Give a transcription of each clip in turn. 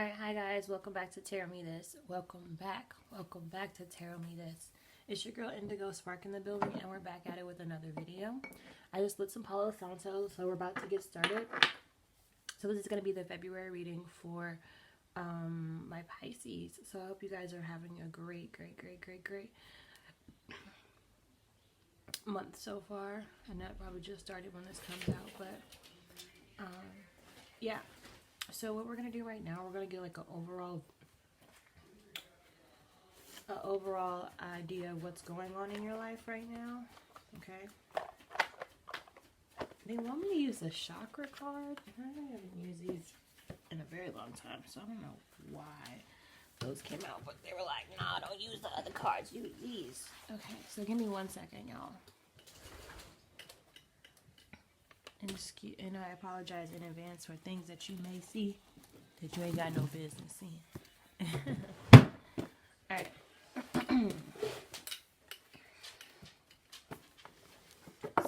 Alright, hi guys, welcome back to Tarot Me This. Welcome back to Tarot Me This. It's your girl Indigo Spark in the building, and we're back at it with another video. I just lit some Palo Santo, so we're about to get started. So this is going to be the February reading for my Pisces. So I hope you guys are having a great month so far. I know it probably just started when this comes out, but yeah. So what we're going to do right now, we're going to get like an overall idea of what's going on in your life right now. Okay. They want me to use the chakra card. I haven't used these in a very long time, so I don't know why those came out, but they were like, nah, don't use the other cards, use these. Okay, so give me 1 second, y'all. And I apologize in advance for things that you may see that you ain't got no business seeing. Alright.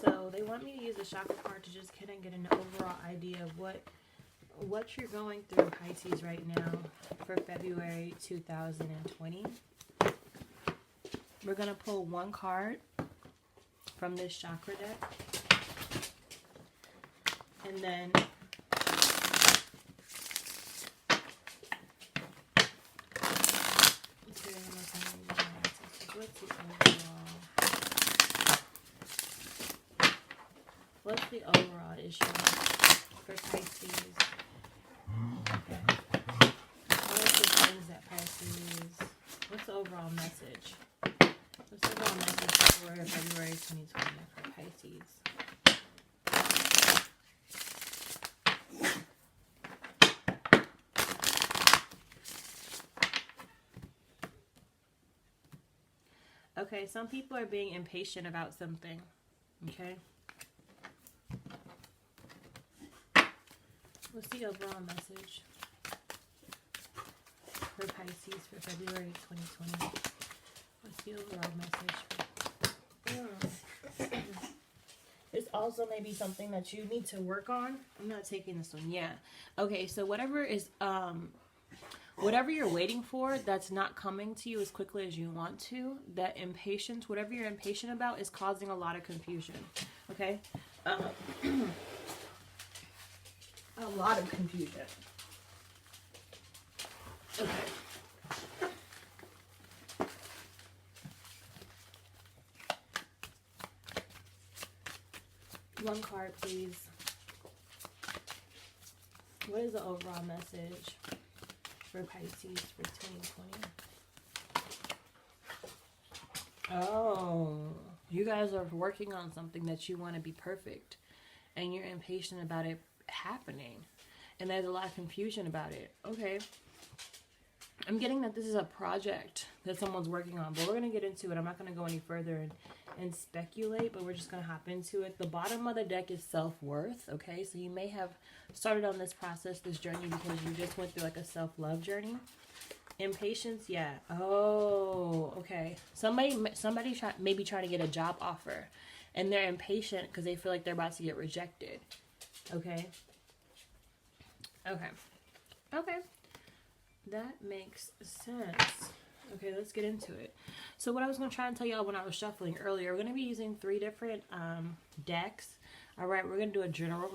So they want me to use the chakra card to just kind of get an overall idea of what you're going through, Pisces, right now for February 2020. We're going to pull one card from this chakra deck. And then what's the overall issue for Pisces? Okay. What are the things that Pisces, what's the overall message? What's the overall message for February 2020 for Pisces? Okay, some people are being impatient about something, okay? What's the overall message for Pisces for February 2020? What's the overall message? It's also maybe something that you need to work on. I'm not taking this one. Yeah. Okay, so whatever you're waiting for that's not coming to you as quickly as you want to, that impatience, whatever you're impatient about, is causing a lot of confusion. Okay? A lot of confusion. Okay. One card, please. What is the overall message for Pisces for 2020? Oh, you guys are working on something that you want to be perfect, and you're impatient about it happening, and there's a lot of confusion about it. Okay, I'm getting that this is a project that someone's working on, but we're going to get into it. I'm not going to go any further and speculate, but we're just going to hop into it. The bottom of the deck is self-worth. Okay, so you may have started on this process, this journey, because you just went through like a self-love journey. Impatience, yeah. Oh, okay. Somebody maybe trying to get a job offer, and they're impatient because they feel like they're about to get rejected. Okay. That makes sense. Okay, let's get into it. So what I was going to try and tell y'all when I was shuffling earlier, we're going to be using 3 different decks. All right, we're going to do a general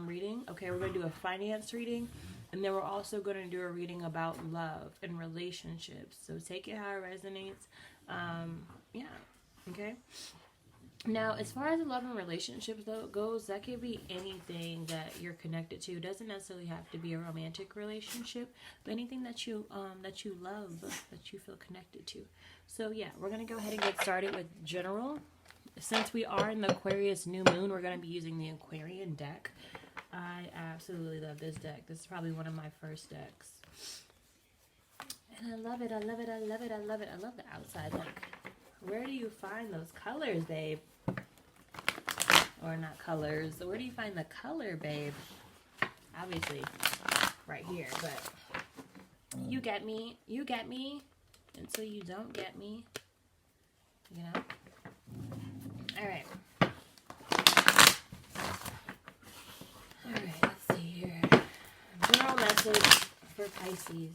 reading. Okay, we're going to do a finance reading. And then we're also going to do a reading about love and relationships. So take it how it resonates. Yeah, okay. Now, as far as the love and relationships goes, that could be anything that you're connected to. It doesn't necessarily have to be a romantic relationship, but anything that you love, that you feel connected to. So yeah, we're gonna go ahead and get started with general. Since we are in the Aquarius new moon, we're gonna be using the Aquarian deck. I absolutely love this deck. This is probably one of my first decks, and I love it. I love the outside look. Where do you find those colors, babe? Or not colors. Where do you find the color, babe? Obviously, right here. But you get me. You get me. Until you don't get me. You know? Alright. Alright, let's see here. General message for Pisces.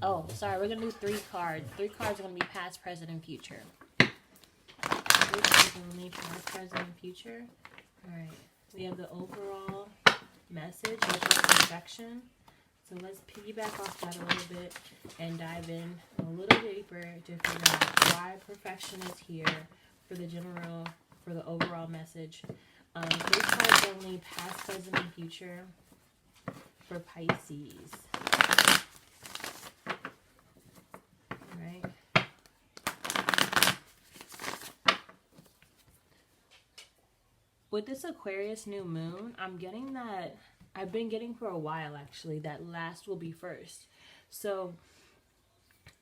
Oh, sorry, we're going to do 3 cards. 3 cards are going to be past, present, and future. 3 cards only, past, present, and future. Alright, we have the overall message, which is perfection. So let's piggyback off that a little bit and dive in a little deeper to figure out why perfection is here for the general, for the overall message. 3 cards only, past, present, and future for Pisces. Alright. With this Aquarius new moon, I'm getting that, I've been getting for a while actually, that last will be first. So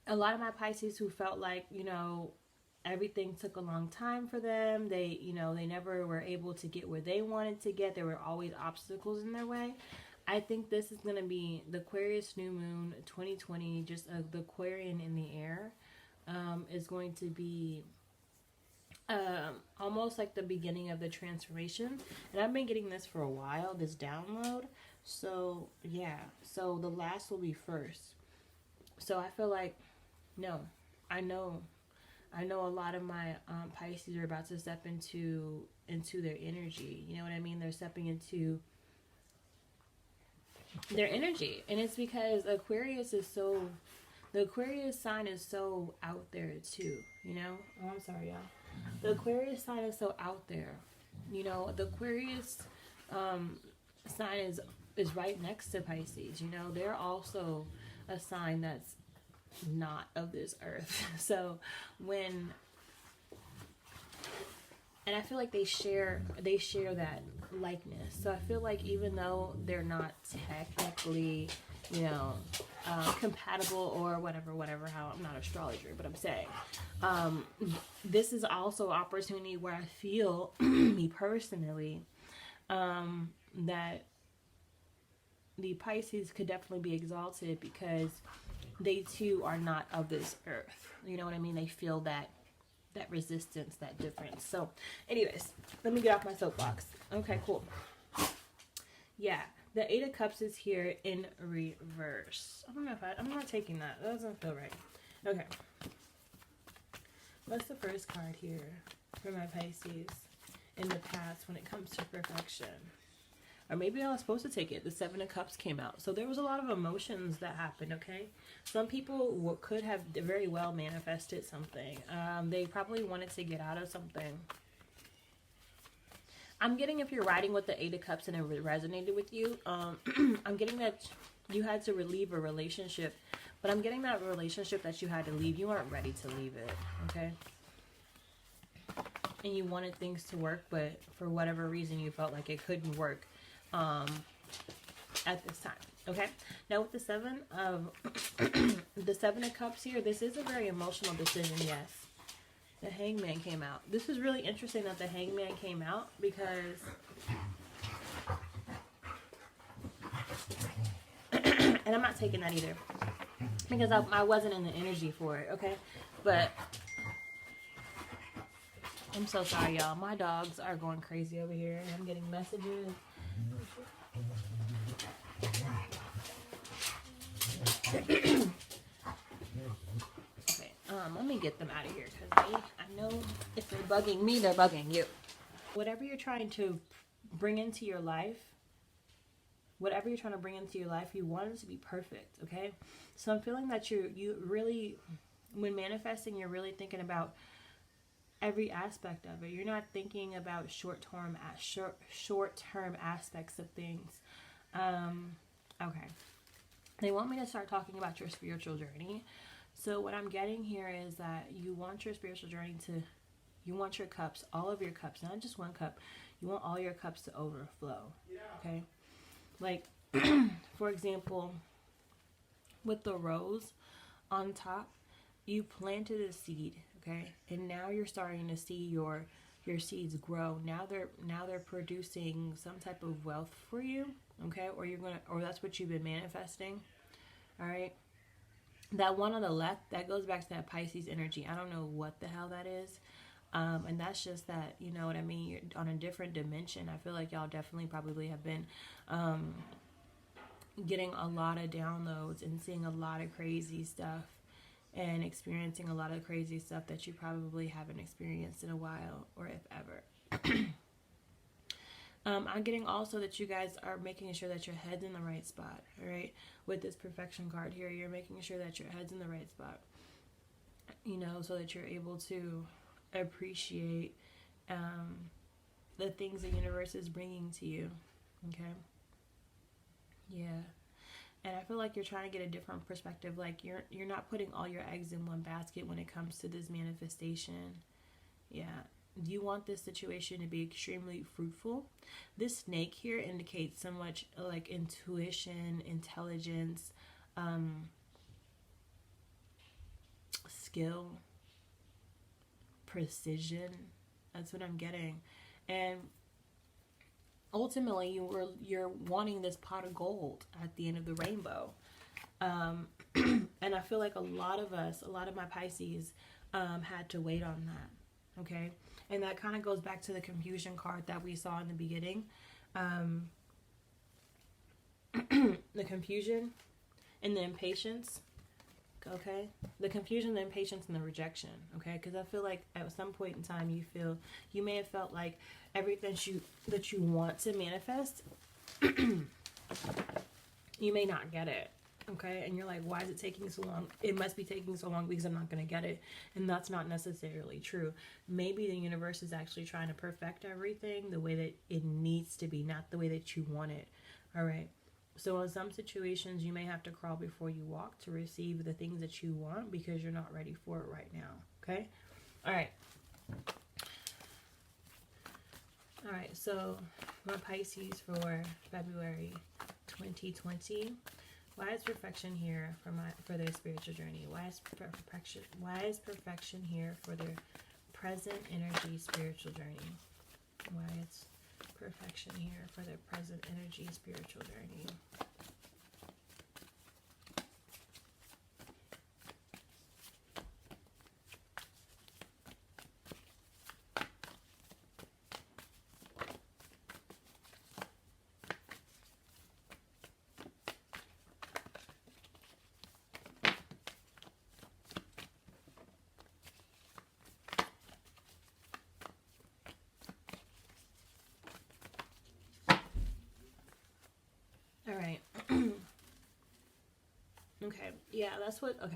a lot of my Pisces who felt like, you know, everything took a long time for them. They, you know, they never were able to get where they wanted to get. There were always obstacles in their way. I think this is going to be the Aquarius new moon 2020, just the Aquarian in the air, is going to be almost like the beginning of the transformation. And I've been getting this for a while, this download. So yeah, so the last will be first. So I feel like, no, I know a lot of my Pisces are about to step into their energy. You know what I mean? They're stepping into their energy. And it's because Aquarius is so, the Aquarius sign is so out there too, you know? Oh, I'm sorry, y'all. The Aquarius sign is so out there. You know, the Aquarius sign is right next to Pisces. You know, they're also a sign that's not of this earth. So when, and I feel like they share that likeness. So I feel like even though they're not technically, you know, compatible or whatever, how, I'm not an astrologer, but I'm saying, this is also an opportunity where I feel, me personally, that the Pisces could definitely be exalted because they too are not of this earth. You know what I mean? They feel that resistance, that difference. So anyways, let me get off my soapbox. Okay, cool. Yeah, the 8 of Cups is here in reverse. I don't know if I'm not taking that. That doesn't feel right. Okay. What's the first card here for my Pisces in the past when it comes to perfection? Or maybe I was supposed to take it. The 7 of Cups came out. So there was a lot of emotions that happened, okay? Some people could have very well manifested something. They probably wanted to get out of something. I'm getting, if you're riding with the 8 of Cups and it resonated with you, I'm getting that you had to relieve a relationship. But I'm getting that relationship that you had to leave, you weren't ready to leave it, okay? And you wanted things to work, but for whatever reason you felt like it couldn't work at this time. Okay, now with the 7 of the 7 of Cups here, this is a very emotional decision. Yes, the Hangman came out. This is really interesting that the Hangman came out because and I'm not taking that either because I wasn't in the energy for it. Okay, but I'm so sorry, y'all. My dogs are going crazy over here. I'm getting messages. Okay, let me get them out of here because I know if they're bugging me, they're bugging you. Whatever you're trying to bring into your life, you want it to be perfect, okay? So I'm feeling that you really, when manifesting, you're really thinking about every aspect of it. You're not thinking about short-term aspects of things. Okay. They want me to start talking about your spiritual journey. So what I'm getting here is that you want your spiritual journey to, you want your cups, all of your cups, not just one cup. You want all your cups to overflow. Okay? Like, for example, with the rose on top, you planted a seed, okay? And now you're starting to see your seeds grow. Now they're producing some type of wealth for you, okay? Or that's what you've been manifesting. All right? That one on the left, that goes back to that Pisces energy. I don't know what the hell that is. And that's just that, you know what I mean? You're on a different dimension. I feel like y'all definitely probably have been getting a lot of downloads and seeing a lot of crazy stuff and experiencing a lot of crazy stuff that you probably haven't experienced in a while or if ever. I'm getting also that you guys are making sure that your head's in the right spot, all right? With this perfection card here, you're making sure that your head's in the right spot, you know, so that you're able to appreciate the things the universe is bringing to you, okay? Yeah. And I feel like you're trying to get a different perspective. Like you're not putting all your eggs in one basket when it comes to this manifestation. Yeah. You want this situation to be extremely fruitful. This snake here indicates so much like intuition, intelligence, skill, precision. That's what I'm getting. And ultimately you're wanting this pot of gold at the end of the rainbow. And I feel like a lot of my Pisces had to wait on that. Okay. And that kind of goes back to the confusion card that we saw in the beginning. The confusion and the impatience. Okay. The confusion, the impatience, and the rejection. Okay. Because I feel like at some point in time you may have felt like everything that you want to manifest, you may not get it. Okay. And you're like, why is it taking so long? It must be taking so long because I'm not going to get it. And that's not necessarily true. Maybe the universe is actually trying to perfect everything the way that it needs to be, not the way that you want it. All right. So in some situations, you may have to crawl before you walk to receive the things that you want because you're not ready for it right now. Okay. All right. All right. So my Pisces for February 2020. Why is perfection here for their spiritual journey? Why is perfection here for their present energy spiritual journey? Why is perfection here for their present energy spiritual journey? All right. Okay. Yeah, that's what... Okay.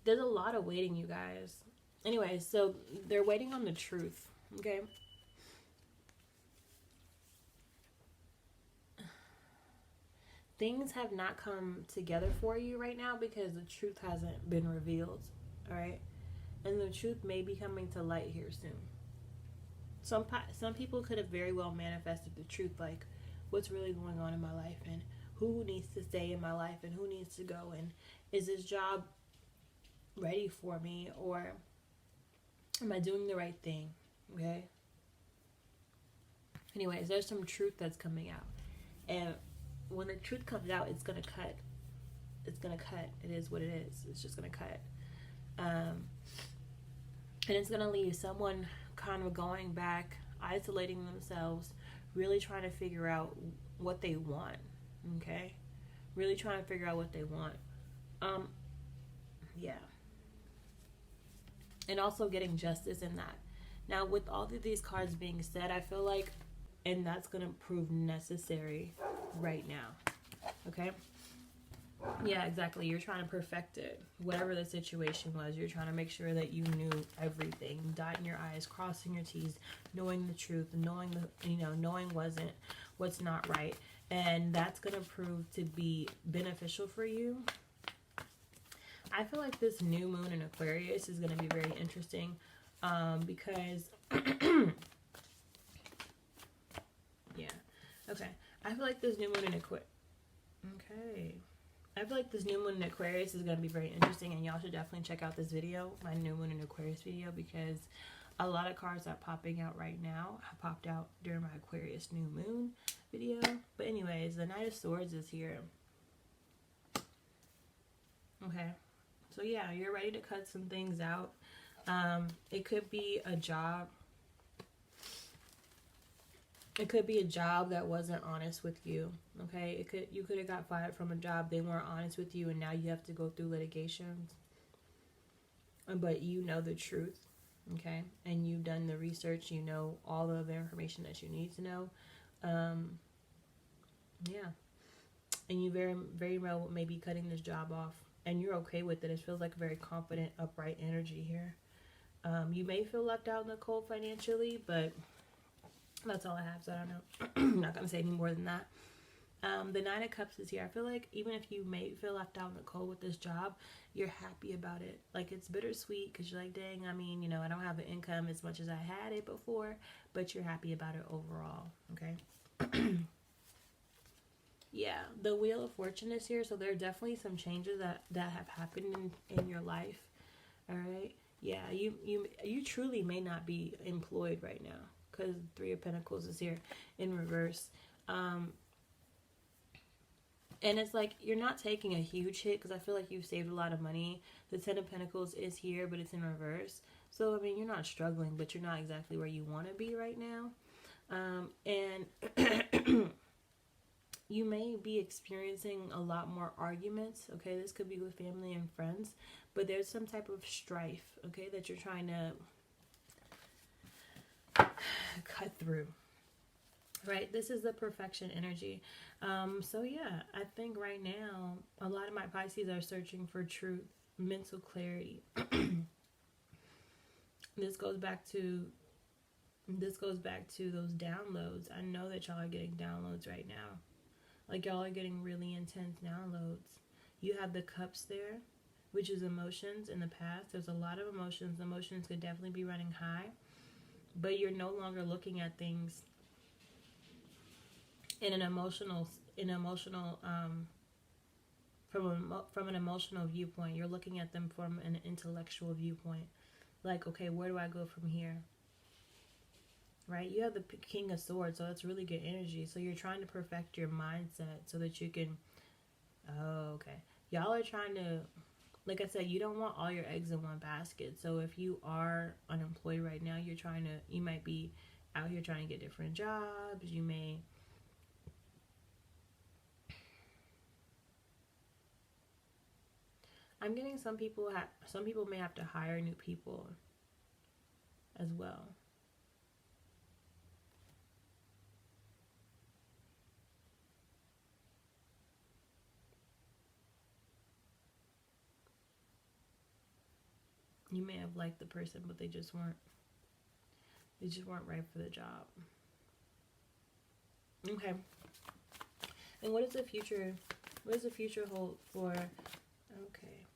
There's a lot of waiting, you guys. Anyway, so they're waiting on the truth. Okay? Things have not come together for you right now because the truth hasn't been revealed. All right? And the truth may be coming to light here soon. Some people could have very well manifested the truth, like what's really going on in my life and who needs to stay in my life and who needs to go, and is this job ready for me, or am I doing the right thing? Okay. Anyways, there's some truth that's coming out, and when the truth comes out, it's gonna cut. It's gonna cut. It is what it is. It's just gonna cut, and it's gonna leave someone kind of going back, isolating themselves, really trying to figure out what they want. Okay, really trying to figure out what they want. Yeah, and also getting justice in that. Now, with all of these cards being said, I feel like, and that's gonna prove necessary right now. Okay. Yeah, exactly. You're trying to perfect it. Whatever the situation was, you're trying to make sure that you knew everything, dotting your I's, crossing your T's, knowing the truth, knowing what's not right. And that's going to prove to be beneficial for you. I feel like this new moon in Aquarius is going to be very interesting because yeah. Okay. I feel like this new moon in Aquarius. Okay. I feel like this new moon in Aquarius is going to be very interesting, and y'all should definitely check out this video, my new moon in Aquarius video, because a lot of cards that are popping out right now have popped out during my Aquarius new moon video. But anyways, the Knight of Swords is here. Okay. So yeah, you're ready to cut some things out. It could be a job. It could be a job that wasn't honest with you. Okay, you could have got fired from a job, they weren't honest with you, and now you have to go through litigations. But you know the truth, okay, and you've done the research. You know all of the information that you need to know. Yeah, and you very well may be cutting this job off, and you're okay with it. It feels like a very confident, upright energy here. You may feel left out in the cold financially, but that's all I have, so I don't know. I'm not going to say any more than that. The Nine of Cups is here. I feel like even if you may feel left out in the cold with this job, you're happy about it. Like, it's bittersweet because you're like, dang, I mean, you know, I don't have an income as much as I had it before, but you're happy about it overall, okay? Yeah, the Wheel of Fortune is here, so there are definitely some changes that have happened in your life, all right? Yeah, you truly may not be employed right now, because Three of Pentacles is here in reverse. And it's like you're not taking a huge hit because I feel like you've saved a lot of money. The Ten of Pentacles is here, but it's in reverse. So, I mean, you're not struggling, but you're not exactly where you want to be right now. And you may be experiencing a lot more arguments. Okay, this could be with family and friends, but there's some type of strife, okay, that you're trying to cut through, right? This is the perfection energy. So yeah, I think right now a lot of my Pisces are searching for truth, mental clarity. This goes back to those downloads. I know that y'all are getting downloads right now. Like, y'all are getting really intense downloads. You have the Cups there, which is emotions in the past. There's a lot of emotions. Emotions could definitely be running high, but you're no longer looking at things in an emotional from an emotional viewpoint. You're looking at them from an intellectual viewpoint. Like, okay, where do I go from here? Right? You have the King of Swords, so that's really good energy. So you're trying to perfect your mindset so that you can, y'all are trying to, like I said, you don't want all your eggs in one basket. So if you are unemployed right now, you might be out here trying to get different jobs. You may, I'm getting some people may have to hire new people as well. You may have liked the person, but they just weren't right for the job. Okay. And what does the future hold for? Okay.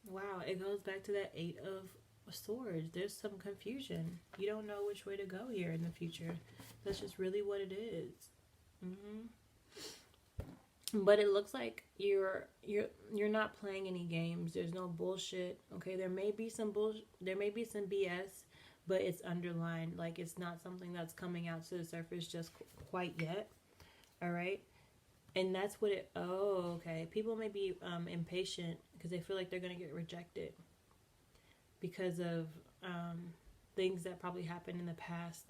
Wow, it goes back to that Eight of Swords. There's some confusion. You don't know which way to go here in the future. That's just really what it is. But it looks like you're not playing any games. There's no bullshit. Okay, there may be some BS, but it's underlined. Like, it's not something that's coming out to the surface just quite yet. All right. And that's what it, okay. People may be impatient because they feel like they're going to get rejected because of things that probably happened in the past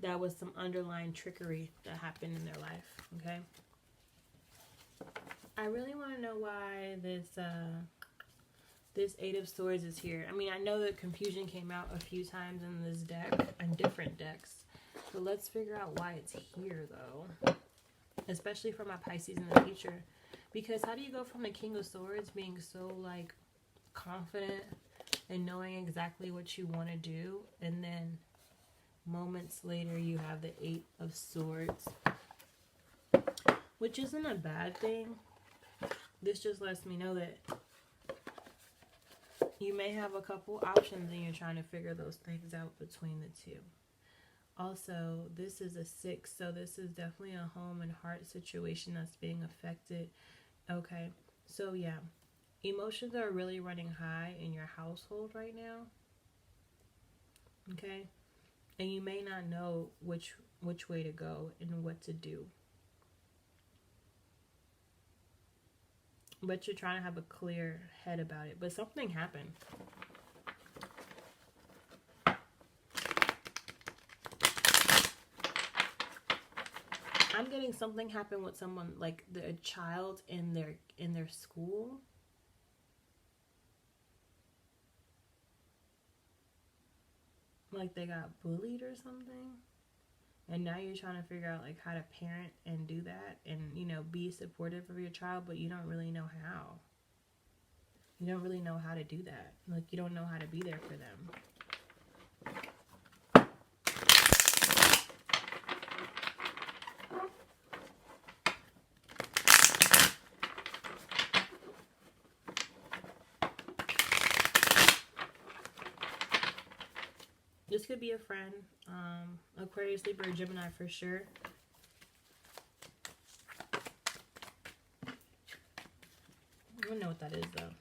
that was some underlying trickery that happened in their life, okay? I really want to know why this Eight of Swords is here. I mean, I know that confusion came out a few times in this deck, and different decks. But let's figure out why it's here, though. Especially for my Pisces in the future. Because how do you go from the King of Swords being so, like, confident and knowing exactly what you want to do, and then moments later you have the Eight of Swords, which isn't a bad thing. This just lets me know that you may have a couple options and you're trying to figure those things out between the two. Also, this is a 6, so this is definitely a home and heart situation that's being affected. Okay, so yeah, emotions are really running high in your household right now. Okay, and you may not know which way to go and what to do. But you're trying to have a clear head about it. But something happened. I'm getting something happen with someone, like a child in their school. Like they got bullied or something. And now you're trying to figure out like how to parent and do that and, you know, be supportive of your child, but you don't really know how. You don't really know how to do that. Like you don't know how to be there for them. This could be a friend, Aquarius, Libra, or Gemini for sure. I don't know what that is though.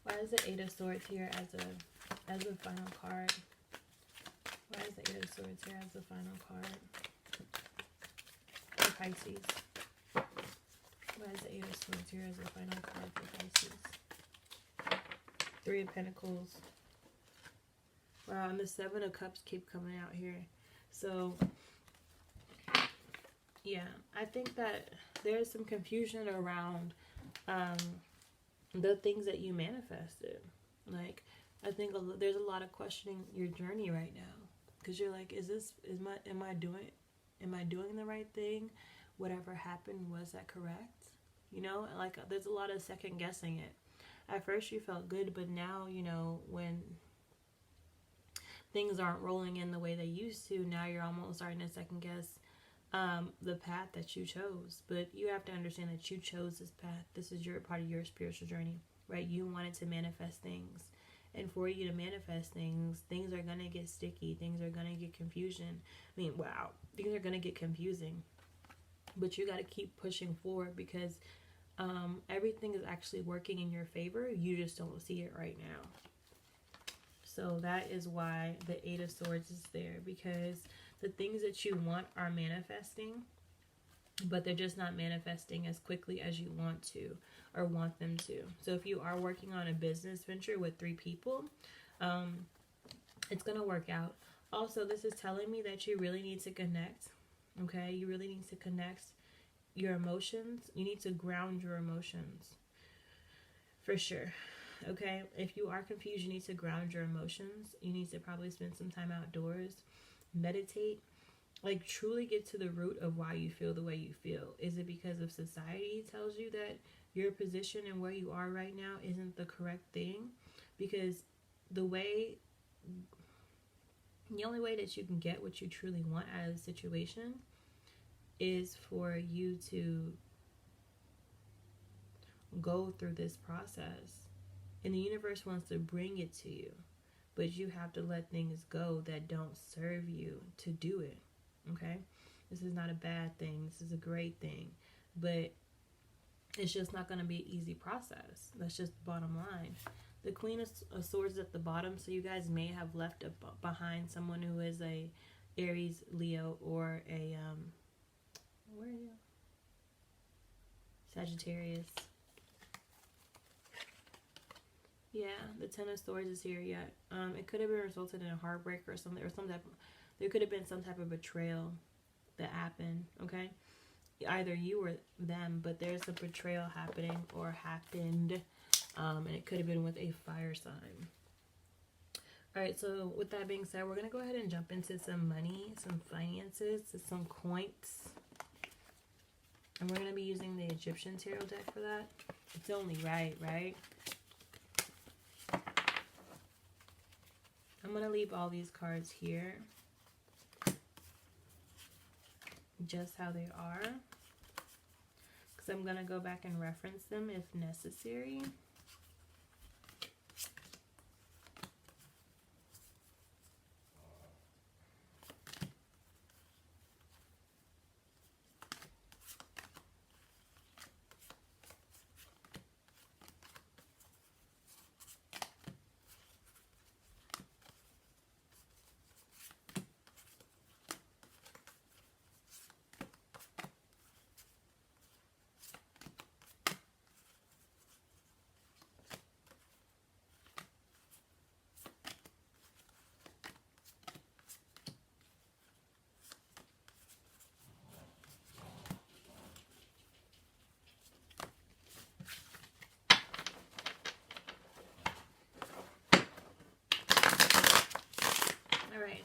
Why is the Eight of Swords here as a final card? Why is the Eight of Swords here as the final card? For Pisces. Why is the Eight of Swords here as the final card for Pisces? Three of Pentacles. Wow, and the Seven of Cups keep coming out here. So, yeah, I think that there's some confusion around the things that you manifested. Like, I think there's a lot of questioning your journey right now. Because you're like, am I doing the right thing? Whatever happened, was that correct? You know, like, there's a lot of second guessing it. At first you felt good, but now, you know, when things aren't rolling in the way they used to, now you're almost starting to second guess the path that you chose. But you have to understand that you chose this path. This is your part of your spiritual journey, right? You wanted to manifest things. And for you to manifest things, things are going to get sticky. Things are going to get confusion. I mean, wow, things are going to get confusing. But you got to keep pushing forward because everything is actually working in your favor. You just don't see it right now. So that is why the Eight of Swords is there, because the things that you want are manifesting, but they're just not manifesting as quickly as you want to or want them to. So if you are working on a business venture with 3 people, it's going to work out. Also, this is telling me that you really need to connect, okay? You really need to connect your emotions. You need to ground your emotions, for sure. Okay, if you are confused, you need to ground your emotions. You need to probably spend some time outdoors, meditate, like truly get to the root of why you feel the way you feel. Is it because of society tells you that your position and where you are right now isn't the correct thing? Because the only way that you can get what you truly want out of the situation is for you to go through this process. And the universe wants to bring it to you. But you have to let things go that don't serve you to do it. Okay? This is not a bad thing. This is a great thing. But it's just not going to be an easy process. That's just the bottom line. The Queen of Swords is at the bottom. So you guys may have left behind someone who is a Aries, Leo, or a where are you? Sagittarius. Yeah, the Ten of Swords is here yet. It could have been resulted in a heartbreak or something, or there could have been some type of betrayal that happened, okay? Either you or them, but there's a betrayal happening or happened, and it could have been with a fire sign. Alright, so with that being said, we're going to go ahead and jump into some money, some finances, some coins. And we're going to be using the Egyptian Tarot deck for that. It's only right, right? I'm going to leave all these cards here, just how they are, because I'm going to go back and reference them if necessary.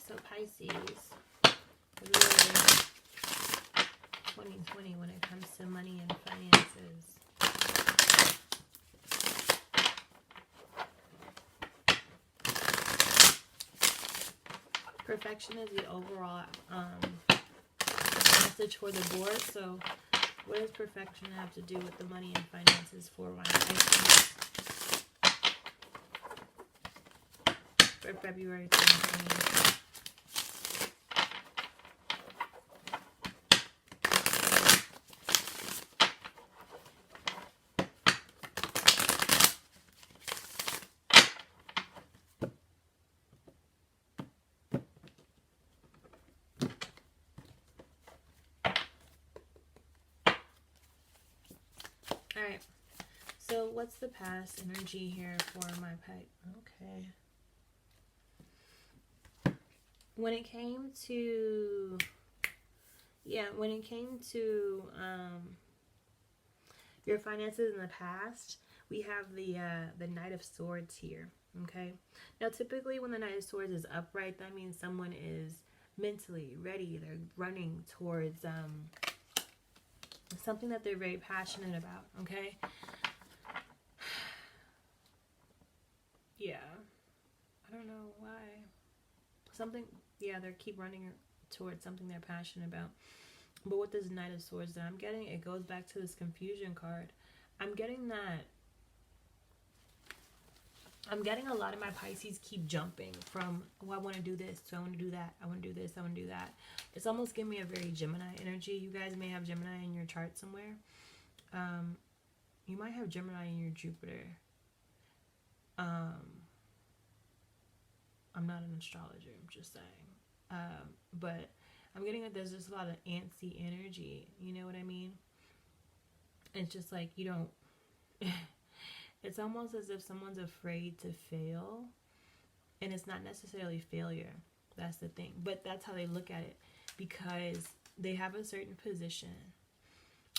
So Pisces, really 2020 when it comes to money and finances. Perfection is the overall message for the board. So what does perfection have to do with the money and finances for my Pisces for February 2020? Alright, so what's the past energy here for my pipe? Okay. When it came to, your finances in the past, we have the Knight of Swords here, okay? Now, typically when the Knight of Swords is upright, that means someone is mentally ready. They're running towards something that they're very passionate about, okay? Yeah. I don't know why. They keep running towards something they're passionate about. But with this Knight of Swords that I'm getting, it goes back to this confusion card. I'm getting a lot of my Pisces keep jumping from, oh, I want to do this, so I want to do that, I want to do this, I want to do that. It's almost giving me a very Gemini energy. You guys may have Gemini in your chart somewhere. You might have Gemini in your Jupiter. I'm not an astrologer, I'm just saying. But I'm getting that there's just a lot of antsy energy. You know what I mean? It's just like you don't... It's almost as if someone's afraid to fail. And it's not necessarily failure. That's the thing. But that's how they look at it. Because they have a certain position.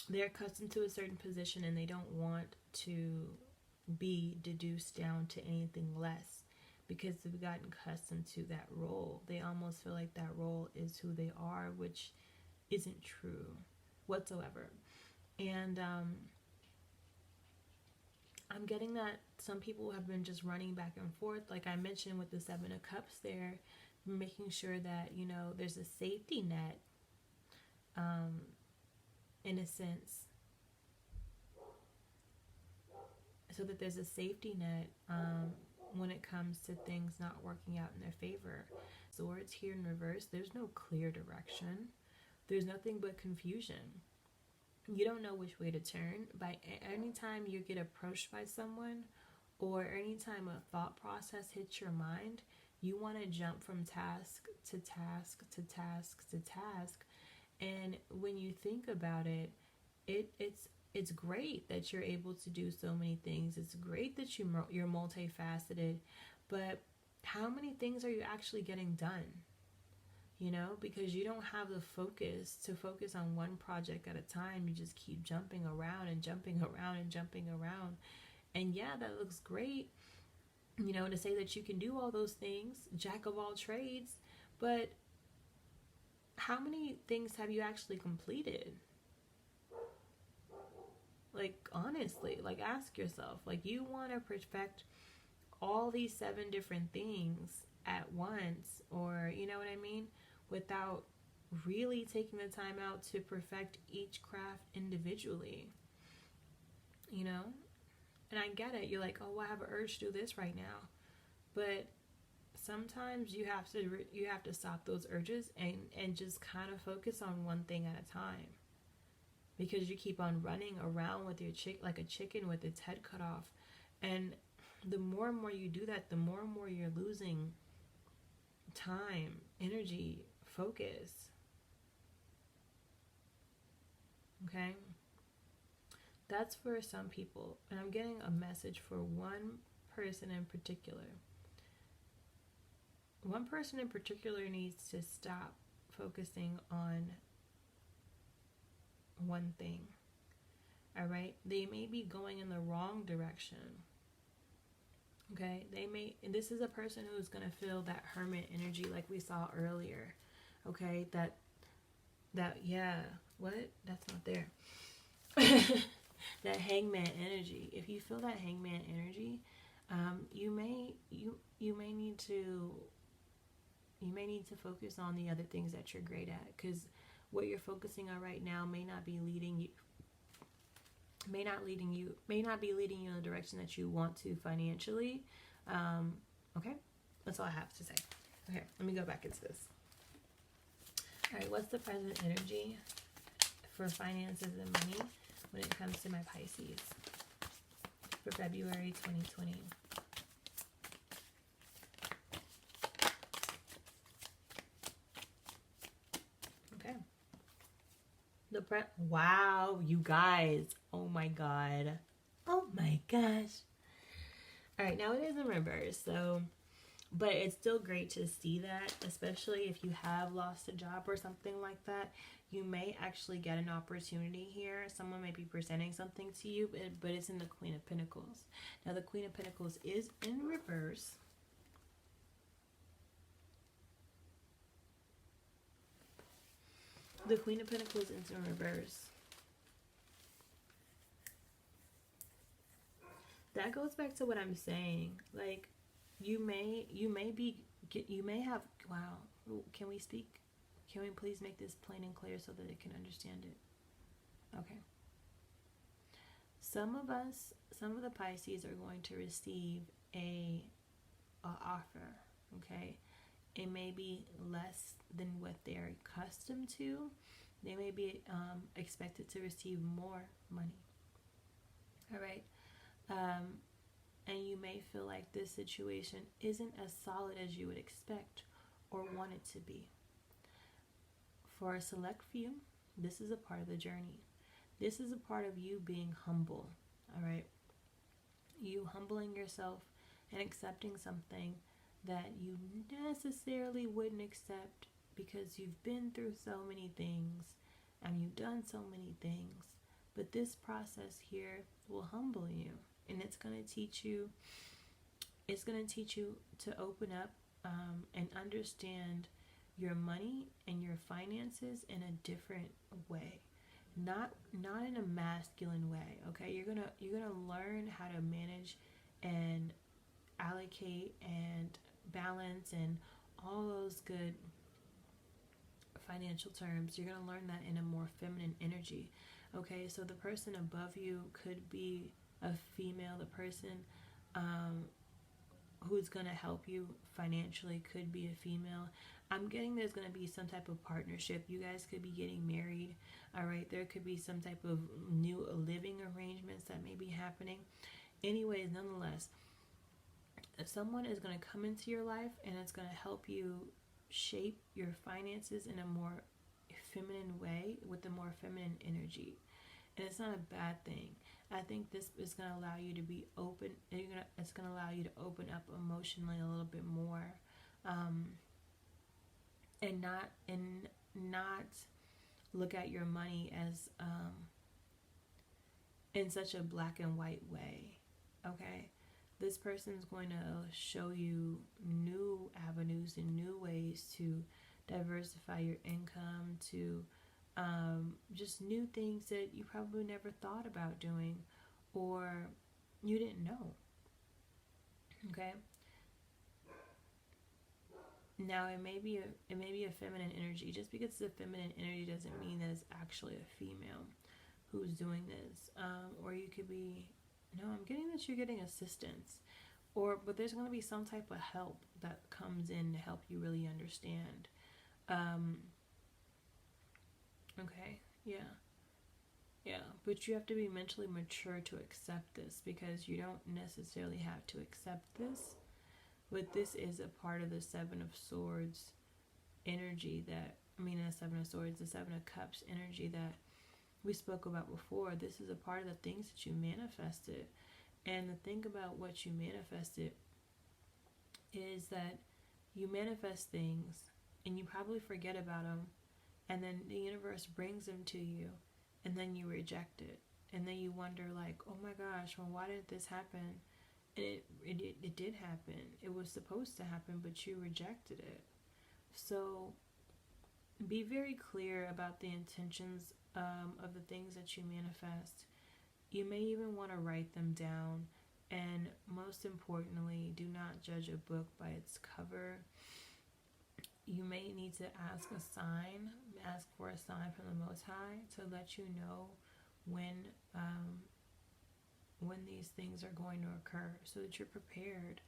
They're accustomed to a certain position and they don't want to be deduced down to anything less. Because they've gotten accustomed to that role. They almost feel like that role is who they are, which isn't true whatsoever. And I'm getting that some people have been just running back and forth. Like I mentioned with the Seven of Cups there, making sure that, you know, there's a safety net, in a sense. So that there's a safety net when it comes to things not working out in their favor. Swords here in reverse, there's no clear direction. There's nothing but confusion. You don't know which way to turn. By anytime you get approached by someone, or anytime a thought process hits your mind, you want to jump from task to task to task to task. And when you think about it, it's great that you're able to do so many things. It's great that you're multifaceted, but how many things are you actually getting done? You know, because you don't have the focus to focus on one project at a time. You just keep jumping around and jumping around and jumping around. And yeah, that looks great, you know, to say that you can do all those things, jack of all trades, but how many things have you actually completed? Like, honestly, like, ask yourself, like, you want to perfect all these 7 different things at once, or, you know what I mean, without really taking the time out to perfect each craft individually, you know? And I get it. You're like, oh, I have an urge to do this right now. But sometimes you have to stop those urges and just kind of focus on one thing at a time. Because you keep on running around with your like a chicken with its head cut off. And the more and more you do that, the more and more you're losing time, energy, focus. Okay? That's for some people. And I'm getting a message for one person in particular. One person in particular needs to stop focusing on one thing. All right? They may be going in the wrong direction. Okay, and this is a person who's gonna feel that hermit energy like we saw earlier. Okay, yeah, what? That's not there. That hangman energy. If you feel that hangman energy, you may need to focus on the other things that you're great at, because what you're focusing on right now may not be leading you in the direction that you want to financially. Okay, that's all I have to say. Okay, let me go back into this. All right, what's the present energy for finances and money when it comes to my Pisces for February 2020? Okay. Wow, you guys. Oh my god. Oh my gosh. All right, now it is in reverse, so, but it's still great to see that, especially if you have lost a job or something like that. You may actually get an opportunity here. Someone may be presenting something to you, but it's in the Queen of Pentacles. Now, the Queen of Pentacles is in reverse. The Queen of Pentacles is in reverse. That goes back to what I'm saying. Like, you may have, wow, can we speak? Can we please make this plain and clear so that it can understand it? Okay. Some of the Pisces are going to receive a offer, okay? It may be less than what they're accustomed to. They may be expected to receive more money. All right. And you may feel like this situation isn't as solid as you would expect or want it to be. For a select few, this is a part of the journey. This is a part of you being humble, all right? You humbling yourself and accepting something that you necessarily wouldn't accept because you've been through so many things and you've done so many things. But this process here will humble you, and it's going to teach you to open up and understand your money and your finances in a different way, not in a masculine way. Okay, you're gonna learn how to manage and allocate and balance and all those good financial terms. You're gonna learn that in a more feminine energy. Okay, so the person above you could be a female. The person who's going to help you financially could be a female. I'm getting there's going to be some type of partnership. You guys could be getting married. All right, there could be some type of new living arrangements that may be happening. Anyways, nonetheless, if someone is going to come into your life and it's going to help you shape your finances in a more feminine way with a more feminine energy. And it's not a bad thing. I think this is going to allow you to be open. It's going to allow you to open up emotionally a little bit more, and not look at your money as in such a black and white way. Okay, this person's going to show you new avenues and new ways to diversify your income, to just new things that you probably never thought about doing or you didn't know. Okay. Now it may be a feminine energy. Just because it's a feminine energy doesn't mean that it's actually a female who's doing this. Or you could be, no, I'm getting that you're getting assistance, but there's going to be some type of help that comes in to help you really understand. Okay, yeah, but you have to be mentally mature to accept this, because you don't necessarily have to accept this, but this is a part of the Seven of Swords energy the Seven of Swords, the Seven of Cups energy that we spoke about before. This is a part of the things that you manifested, and the thing about what you manifested is that you manifest things and you probably forget about them, and then the universe brings them to you, and then you reject it, and then you wonder like, oh my gosh, well, why did this happen? it did happen. It was supposed to happen, but you rejected it. So be very clear about the intentions of the things that you manifest. You may even want to write them down. And most importantly, do not judge a book by its cover. You may need to ask for a sign from the Most High to let you know when these things are going to occur, so that you're prepared,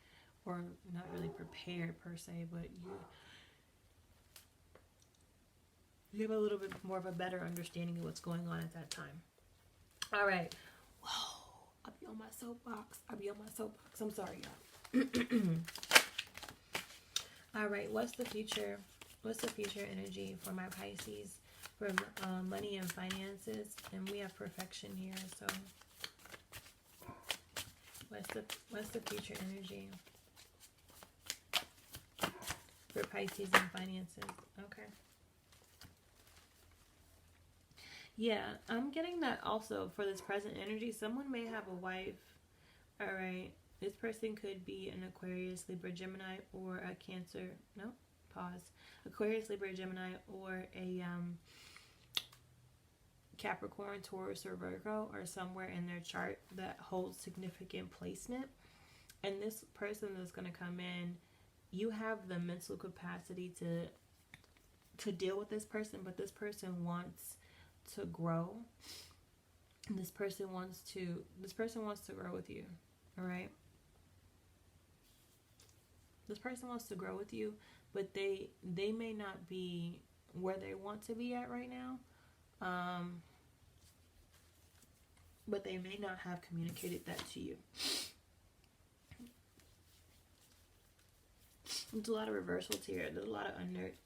or not really prepared per se, but you have a little bit more of a better understanding of what's going on at that time. All right. Whoa, I'll be on my soapbox. I'm sorry, y'all. All right, what's the future energy for my Pisces for money and finances? And we have perfection here, so what's the future energy for Pisces and finances? Okay. Yeah, I'm getting that also for this present energy. Someone may have a wife. All right. This person could be an Aquarius, Libra, Gemini, or a Cancer. No, pause. Aquarius, Libra, Gemini, or a Capricorn, Taurus, or Virgo, or somewhere in their chart that holds significant placement. And this person that's going to come in, you have the mental capacity to deal with this person, but this person wants to grow. This person wants to grow with you. All right. This person wants to grow with you, but they may not be where they want to be at right now. But they may not have communicated that to you. There's a lot of reversals here. There's a lot of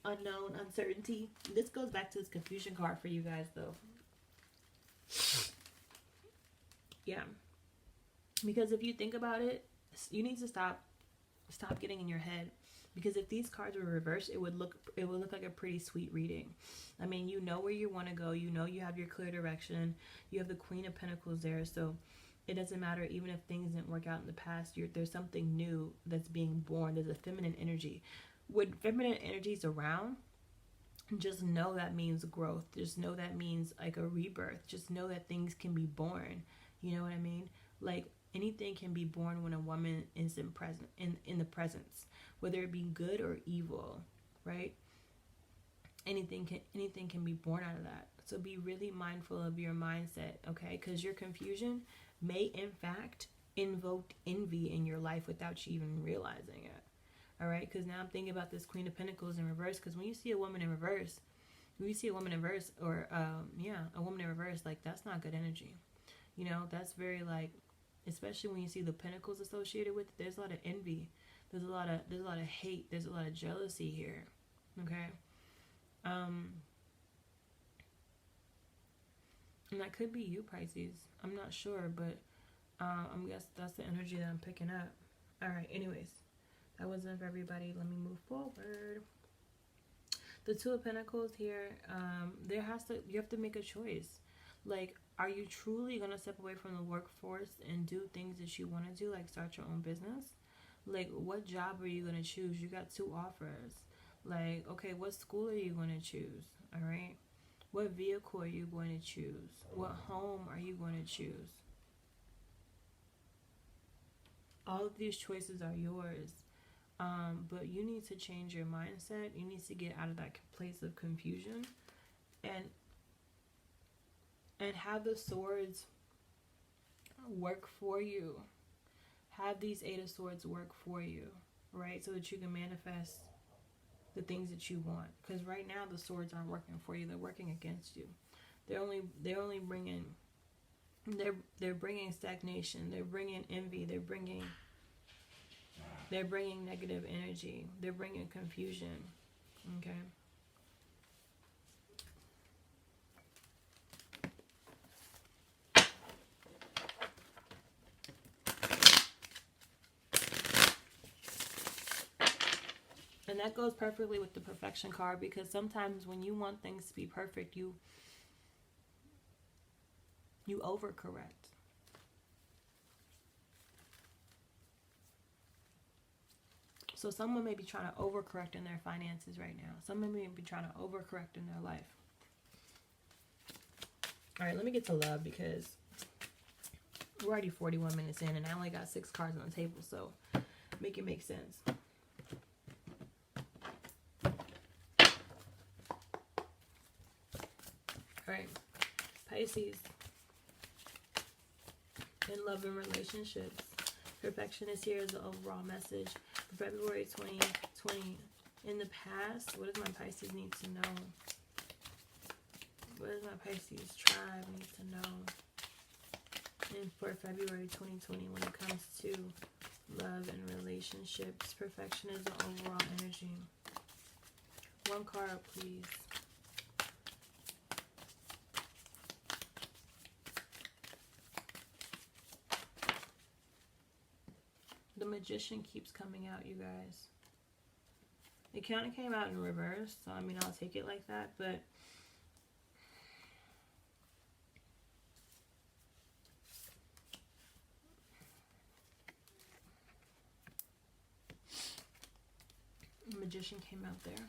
unknown, uncertainty. This goes back to this confusion card for you guys, though. Yeah. Because if you think about it, you need to stop getting in your head. Because if these cards were reversed, it would look like a pretty sweet reading. I mean, you know where you want to go. You know you have your clear direction. You have the Queen of Pentacles there. So it doesn't matter, even if things didn't work out in the past, there's something new that's being born. There's a feminine energy. When feminine energy is around, just know that means growth. Just know that means like a rebirth. Just know that things can be born. You know what I mean? Like anything can be born when a woman is in the presence, whether it be good or evil, right? Anything can be born out of that. So be really mindful of your mindset, okay? Because your confusion may in fact invoke envy in your life without you even realizing it. All right, because now I'm thinking about this Queen of Pentacles in reverse. Because when you see a woman in reverse, or a woman in reverse, like that's not good energy. You know, that's very like, especially when you see the pentacles associated with it, there's a lot of envy, there's a lot of hate, there's a lot of jealousy here. Okay, and that could be you, Pisces. I'm not sure, but I guess that's the energy that I'm picking up. All right, anyways, that wasn't for everybody. Let me move forward. The Two of Pentacles here, you have to make a choice. Like, are you truly going to step away from the workforce and do things that you want to do, like start your own business? Like, what job are you going to choose? You got two offers. Like, okay, what school are you going to choose? All right. What vehicle are you going to choose? What home are you going to choose? All of these choices are yours. But you need to change your mindset. You need to get out of that place of confusion and have the swords work for you. Have these Eight of Swords work for you, right? So that you can manifest the things that you want. Because right now the swords aren't working for you; they're working against you. They're only bringing stagnation. They're bringing envy. They're bringing negative energy. They're bringing confusion. Okay. And that goes perfectly with the perfection card, because sometimes when you want things to be perfect, you overcorrect. So someone may be trying to overcorrect in their finances right now. Someone may be trying to overcorrect in their life. All right, let me get to love because we're already 41 minutes in and I only got 6 cards on the table, so make it make sense. All right, Pisces. In love and relationships. Perfection is here as the overall message. For February 2020. In the past, what does my Pisces need to know? What does my Pisces tribe need to know? And for February 2020, when it comes to love and relationships, perfection is the overall energy. One card, please. The Magician keeps coming out, you guys. It kind of came out in reverse, so I mean, I'll take it like that, but the Magician came out there.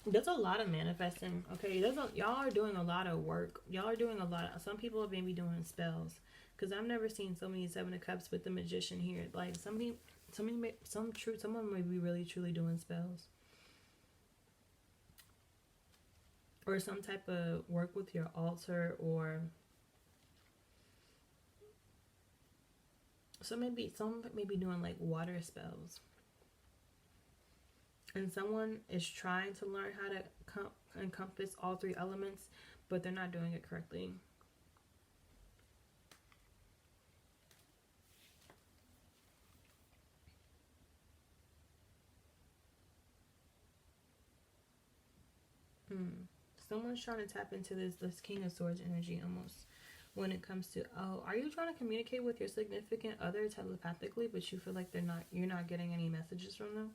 There's a lot of manifesting, okay? Y'all are doing a lot of work. Y'all are doing a lot. Some people have maybe doing spells. Because I've never seen so many 7 of Cups with the Magician here. Like, someone may be really, truly doing spells. Or some type of work with your altar, or some may be doing like water spells. And someone is trying to learn how to encompass all 3 elements, but they're not doing it correctly. Someone's trying to tap into this King of Swords energy almost when it comes to, oh, are you trying to communicate with your significant other telepathically, but you feel like you're not getting any messages from them?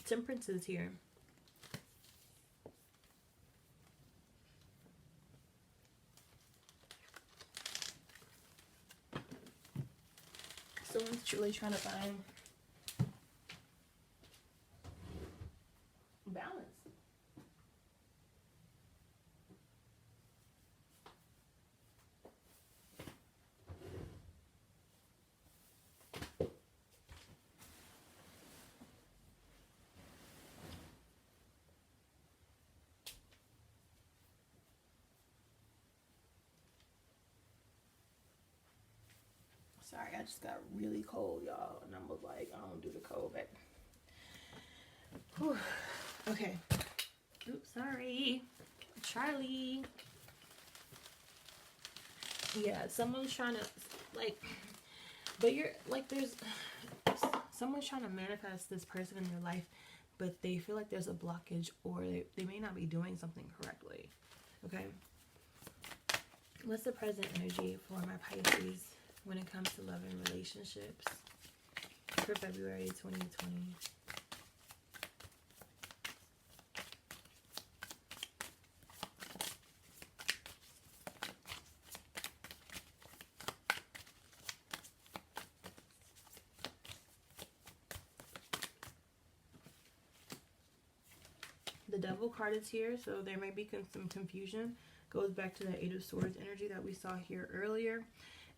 Temperance is here. Someone's truly trying to find balance. Sorry, I just got really cold, y'all, and I was like, I don't do the cold, but whew. Okay. Oops, sorry. Charlie. Yeah, someone's trying to, like, but you're, like, someone's trying to manifest this person in their life, but they feel like there's a blockage, or they may not be doing something correctly. Okay? What's the present energy for my Pisces when it comes to love and relationships for February 2020? The Devil card is here, so there may be some confusion. Goes back to the 8 of Swords energy that we saw here earlier,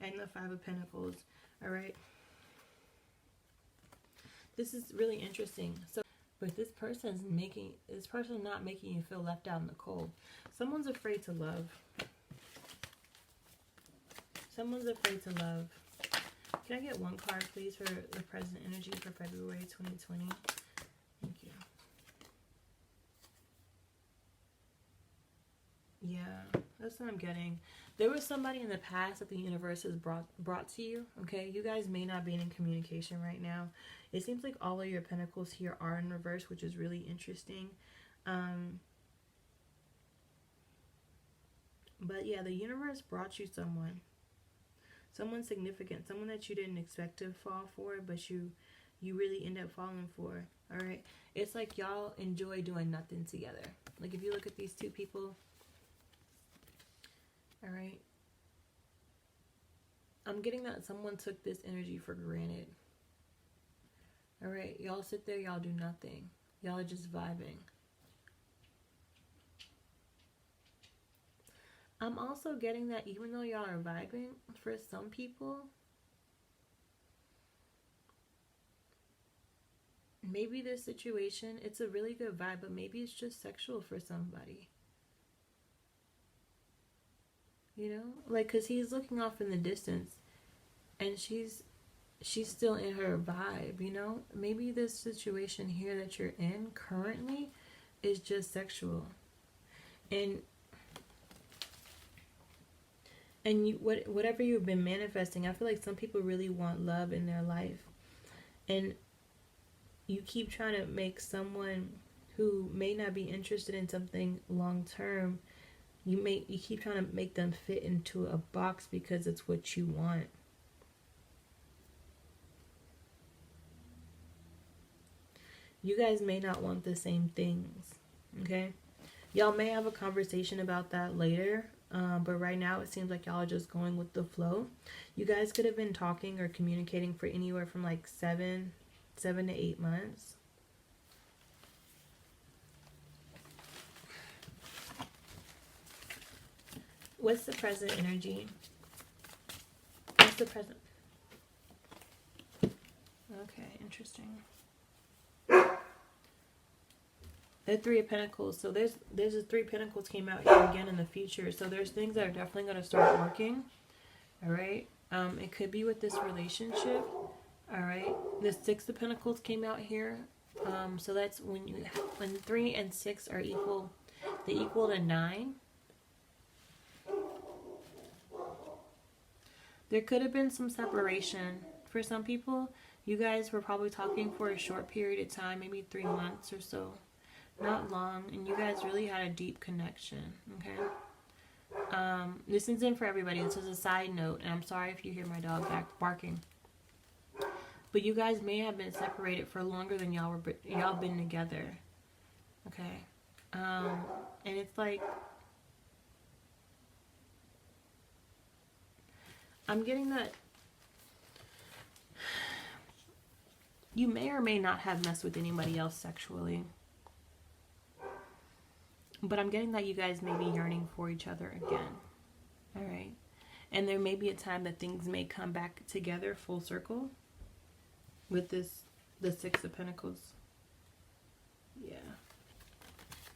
and the 5 of Pentacles. All right, this is really interesting. So, but this person's not making you feel left out in the cold. Someone's afraid to love. Someone's afraid to love. Can I get one card, please, for the present energy for February 2020? Thank you. Yeah, that's what I'm getting. There was somebody in the past that the universe has brought to you. Okay, you guys may not be in communication right now. It seems like all of your pentacles here are in reverse, which is really interesting. But yeah, the universe brought you someone significant, someone that you didn't expect to fall for, but you really end up falling for. All right, it's like y'all enjoy doing nothing together. Like if you look at these two people, all right, I'm getting that someone took this energy for granted. All right, y'all sit there, y'all do nothing. Y'all are just vibing. I'm also getting that even though y'all are vibing, for some people, maybe this situation, it's a really good vibe, but maybe it's just sexual for somebody. You know? Like, because he's looking off in the distance and she's still in her vibe, you know? Maybe this situation here that you're in currently is just sexual. And you, whatever you've been manifesting, I feel like some people really want love in their life. And you keep trying to make someone who may not be interested in something long term, you keep trying to make them fit into a box because it's what you want. You guys may not want the same things, okay? Y'all may have a conversation about that later, but right now it seems like y'all are just going with the flow. You guys could have been talking or communicating for anywhere from like 7 to 8 months. What's the present energy? What's the present? Okay, interesting. The Three of Pentacles. So there's a Three of Pentacles came out here again in the future. So there's things that are definitely going to start working. All right. It could be with this relationship. All right. The Six of Pentacles came out here. So that's when 3 and 6 are equal. They equal to 9. There could have been some separation for some people. You guys were probably talking for a short period of time, maybe 3 months or so. Not long, and you guys really had a deep connection, okay? This isn't for everybody. This is a side note, and I'm sorry if you hear my dog barking. But you guys may have been separated for longer than y'all been together, okay? And it's like, I'm getting that you may or may not have messed with anybody else sexually. But I'm getting that you guys may be yearning for each other again. All right. And there may be a time that things may come back together full circle with the Six of Pentacles. Yeah.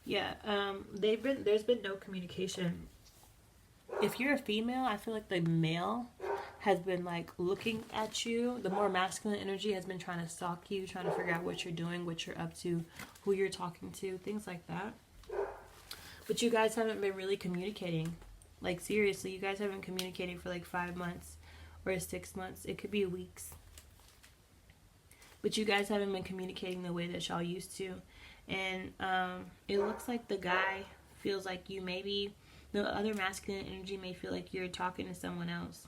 Yeah. There's been no communication. If you're a female, I feel like the male has been like looking at you. The more masculine energy has been trying to stalk you, trying to figure out what you're doing, what you're up to, who you're talking to, things like that. But you guys haven't been really communicating. Like, seriously, you guys haven't communicated for like 5 months or 6 months. It could be weeks. But you guys haven't been communicating the way that y'all used to. And it looks like the guy feels like you maybe, the other masculine energy may feel like you're talking to someone else.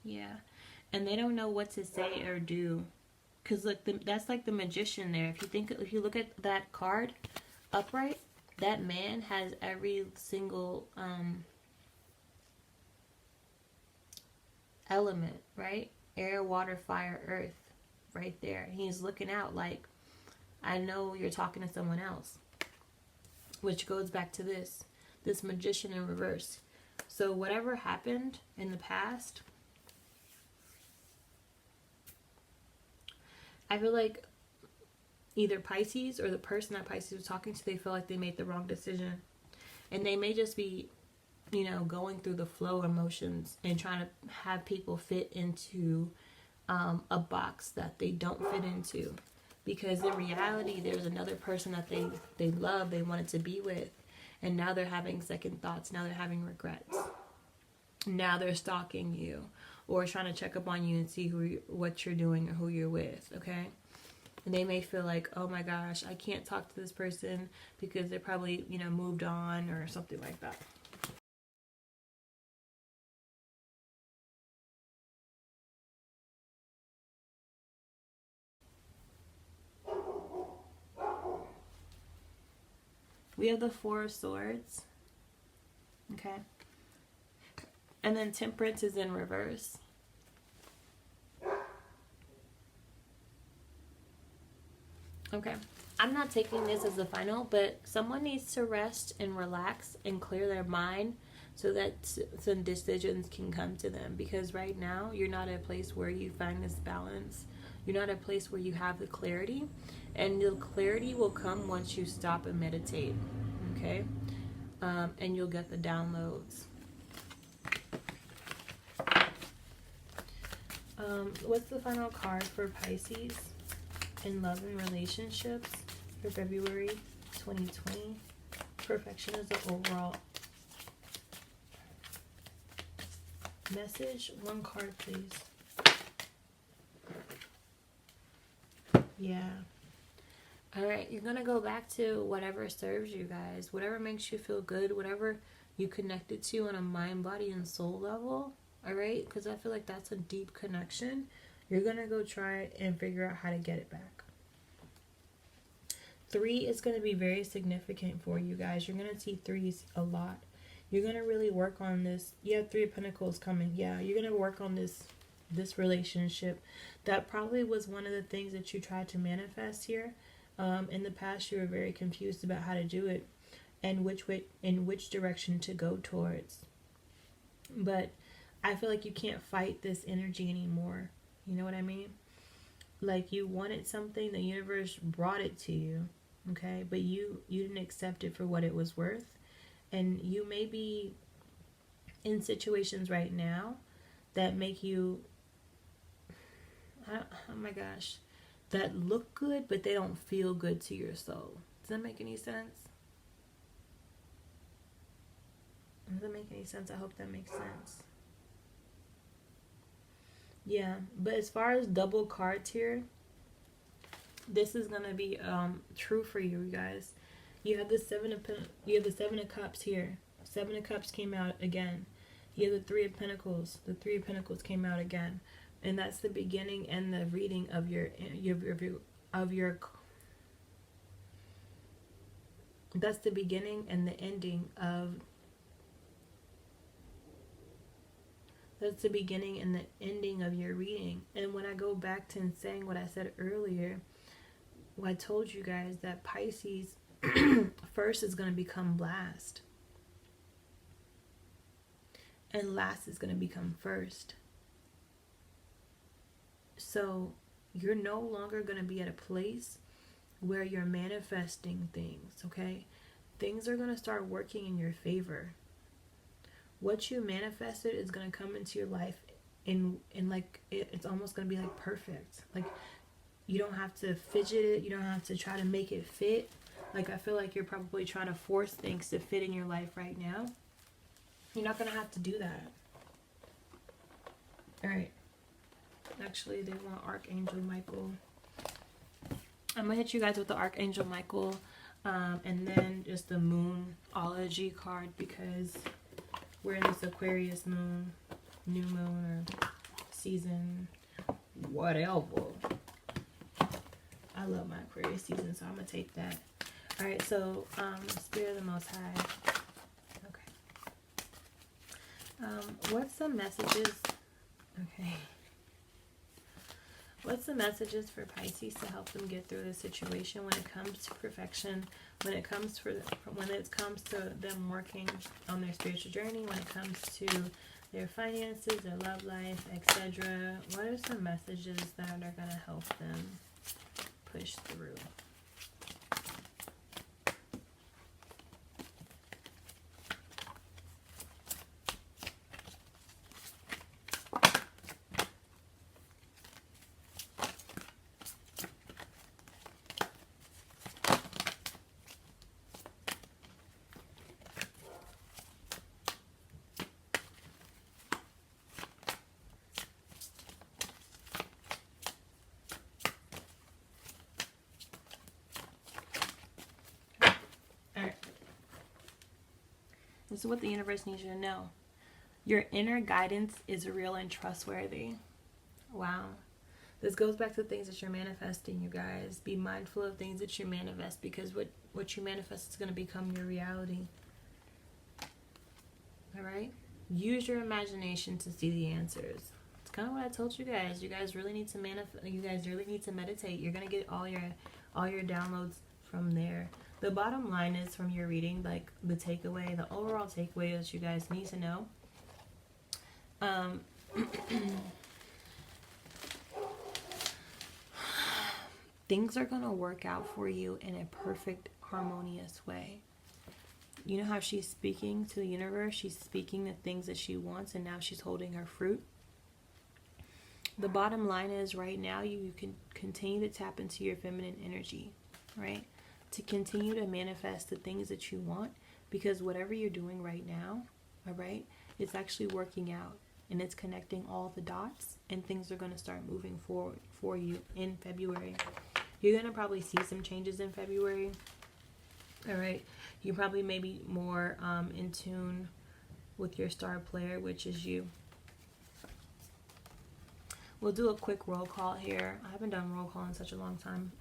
Yeah. And they don't know what to say or do. Because look, that's like the Magician there. If you look at that card upright, that man has every single element, right? Air, water, fire, earth, right there. He's looking out like, I know you're talking to someone else. Which goes back to this Magician in reverse. So whatever happened in the past, I feel like either Pisces or the person that Pisces was talking to, they feel like they made the wrong decision. And they may just be, going through the flow of emotions and trying to have people fit into a box that they don't fit into. Because in reality, there's another person that they love, they wanted to be with. And now they're having second thoughts. Now they're having regrets. Now they're stalking you or trying to check up on you and see what you're doing or who you're with, okay? And they may feel like, oh my gosh, I can't talk to this person because they're probably, moved on or something like that. We have the Four of Swords. Okay. And then Temperance is in reverse. Okay. I'm not taking this as the final, but someone needs to rest and relax and clear their mind so that some decisions can come to them. Because right now, you're not at a place where you find this balance. You're not at a place where you have the clarity. And the clarity will come once you stop and meditate. Okay? And you'll get the downloads. What's the final card for Pisces in love and relationships for February 2020? Perfection is the overall message. One card, please. Yeah. All right, you're going to go back to whatever serves you guys. Whatever makes you feel good. Whatever you connected to on a mind, body, and soul level. All right? Because I feel like that's a deep connection. You're going to go try it and figure out how to get it back. 3 is going to be very significant for you guys. You're going to see 3s a lot. You're going to really work on this. You have 3 of Pentacles coming. Yeah, you're going to work on this relationship. That probably was one of the things that you tried to manifest here. In the past, you were very confused about how to do it and in which direction to go towards. But I feel like you can't fight this energy anymore. You know what I mean? Like you wanted something, the universe brought it to you, okay? But you didn't accept it for what it was worth. And you may be in situations right now that make you, oh my gosh, that look good, but they don't feel good to your soul. Does that make any sense? Does that make any sense? I hope that makes sense. Yeah, but as far as double cards here, this is gonna be true for you guys. You have the Seven of Cups here. 7 of Cups came out again. You have the 3 of Pentacles. The 3 of Pentacles came out again. And that's the beginning and the reading of that's the beginning and the ending of your reading. And when I go back to saying what I said earlier, I told you guys that Pisces first is going to become last. And last is going to become first. So you're no longer going to be at a place where you're manifesting things, okay? Things are going to start working in your favor. What you manifested is going to come into your life in like, it's almost going to be like perfect. Like you don't have to fidget it. You don't have to try to make it fit. Like I feel like you're probably trying to force things to fit in your life right now. You're not going to have to do that. All right. Actually, they want Archangel Michael. I'm going to hit you guys with the Archangel Michael. And then just the Moonology card because we're in this Aquarius moon, new moon or season, whatever. I love my Aquarius season, so I'm going to take that. All right, so Spirit of the Most High. Okay. What's the messages? Okay. What's the messages for Pisces to help them get through the situation when it comes to perfection, when it comes to them working on their spiritual journey, when it comes to their finances, their love life, etc.? What are some messages that are going to help them push through? This is what the universe needs you to know. Your inner guidance is real and trustworthy. Wow. This goes back to things that you're manifesting, you guys. Be mindful of things that you manifest because what you manifest is going to become your reality. All right? use your imagination to see the answers. It's kind of what I told you guys. You guys really need to manifest. You guys really need to meditate. You're gonna get all your downloads from there. The bottom line is from your reading, like the takeaway, the overall takeaway that you guys need to know. Things are gonna work out for you in a perfect, harmonious way. You know how she's speaking to the universe? She's speaking the things that she wants, and now she's holding her fruit. The bottom line is right now you can continue to tap into your feminine energy, right? To continue to manifest the things that you want, because whatever you're doing right now, all right, it's actually working out, and it's connecting all the dots, and things are going to start moving forward for you in February. You're going to probably see some changes in February. All right, you probably may be more in tune with your star player, which is you. We'll do a quick roll call here. I haven't done roll call in such a long time.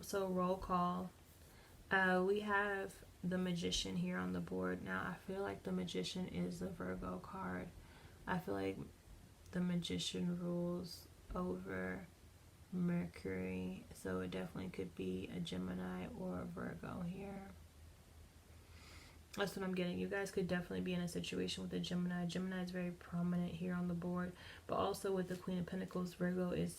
So roll call. We have the Magician here on the board. Now, I feel like the Magician is the Virgo card. I feel like the Magician rules over Mercury, so it definitely could be a Gemini or a Virgo here. That's what I'm getting. You guys could definitely be in a situation with a Gemini. Gemini is very prominent here on the board, but also with the Queen of Pentacles, Virgo is